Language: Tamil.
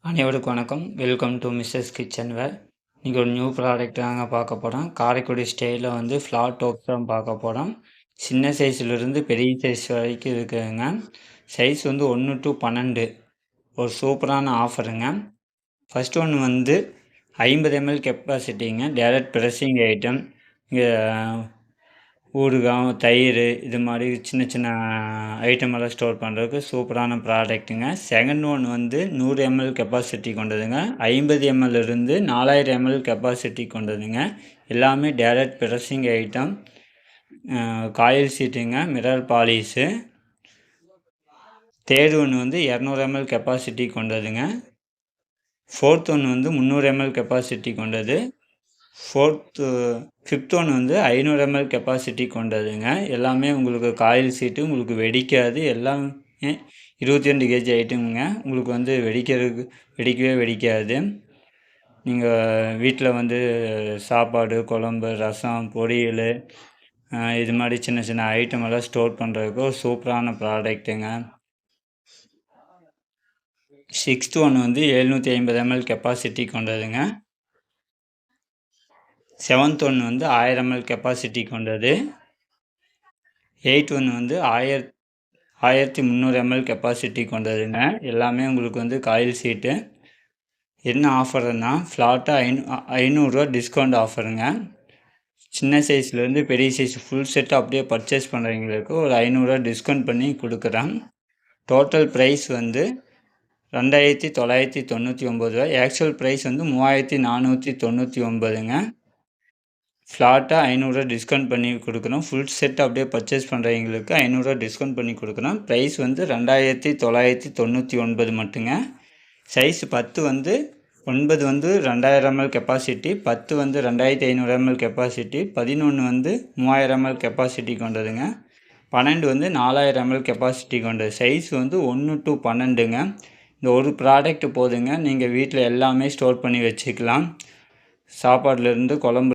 அனைவருக்கும் வணக்கம். வெல்கம் டு மிஸ்ஸஸ் கிச்சன் வேர். இன்றைக்கி ஒரு நியூ ப்ராடக்ட் தாங்க பார்க்க போகிறோம். காரைக்குடி ஸ்டைலில் வந்து ஃப்ளாட் டாப் தான் பார்க்க போகிறோம். சின்ன சைஸ்லேருந்து பெரிய சைஸ் வரைக்கும் இருக்குதுங்க. சைஸ் வந்து 1 to 12. ஒரு சூப்பரான ஆஃபருங்க. ஃபஸ்ட் ஒன்று வந்து 50 ml கெப்பாசிட்டிங்க. Direct pressing item. இங்கே ஊறுகாய், தயிர் இது மாதிரி சின்ன சின்ன ஐட்டமெல்லாம் ஸ்டோர் பண்ணுறதுக்கு சூப்பரான ப்ராடக்ட்டுங்க. செகண்ட் ஒன் வந்து 100 ml கெப்பாசிட்டி கொண்டதுங்க. 50 ml இருந்து 4000 ml கெப்பாசிட்டி கொண்டதுங்க. எல்லாமே டைரக்ட் ப்ரெஸ்ஸிங் ஐட்டம். காயில் சீட்டுங்க, மிரர் பாலிஷு. தேர்ட் ஒன்று வந்து 200 ml கெப்பாசிட்டி கொண்டதுங்க. ஃபோர்த் ஒன்று வந்து 300 ml கெப்பாசிட்டி கொண்டது. ஃபிஃப்த் ஒன் வந்து 500 ml கெப்பாசிட்டி கொண்டதுங்க. எல்லாமே உங்களுக்கு காயில் சீட்டு உங்களுக்கு வெடிக்காது. எல்லாமே 22 kg ஐட்டமுங்க. உங்களுக்கு வந்து வெடிக்கவே வெடிக்காது. நீங்கள் வீட்டில் வந்து சாப்பாடு, குழம்பு, ரசம், பொரியல் இது மாதிரி சின்ன சின்ன ஐட்டமெல்லாம் ஸ்டோர் பண்ணுறதுக்கு ஒரு சூப்பரான ப்ராடக்ட்டுங்க. சிக்ஸ்த் ஒன் வந்து 750 ml கெப்பாசிட்டி கொண்டதுங்க. செவன்த் ஒன் வந்து 1000 ml கெப்பாசிட்டி கொண்டது. எயிட் ஒன் வந்து 1300 ml கெப்பாசிட்டி கொண்டதுங்க. எல்லாமே உங்களுக்கு வந்து காயில் சீட்டு. என்ன ஆஃபர்னா ஃப்ளாட்டாக 500 டிஸ்கவுண்ட் ஆஃபருங்க. சின்ன சைஸ்லேருந்து பெரிய சைஸ் ஃபுல் செட்டு அப்படியே பர்ச்சேஸ் பண்ணுறவங்களுக்கு ஒரு 500 டிஸ்கவுண்ட் பண்ணி கொடுக்குறேன். டோட்டல் ப்ரைஸ் வந்து 2999. ஆக்சுவல் ப்ரைஸ் வந்து 3499ங்க. ஃப்ளாட்டாக 500 டிஸ்கவுண்ட் பண்ணி கொடுக்குறோம். ஃபுல் செட் அப்படியே பர்ச்சேஸ் பண்ணுறவங்களுக்கு 500 டிஸ்கவுண்ட் பண்ணி கொடுக்குறோம். ப்ரைஸ் வந்து 2999 மட்டுங்க. சைஸ் 10 வந்து 9 வந்து 2000 ml கெப்பாசிட்டி, 10 வந்து 2500 ml கெப்பாசிட்டி, 11 வந்து 3000 ml கெப்பாசிட்டி கொண்டதுங்க, 12 வந்து 4000 ml கெப்பாசிட்டி கொண்டது. சைஸ் வந்து 1 to 12ங்க. இந்த ஒரு ப்ராடக்ட் போதுங்க. நீங்கள் வீட்டில் எல்லாமே ஸ்டோர் பண்ணி வச்சுக்கலாம். சாப்பாடுலேருந்து குழம்பு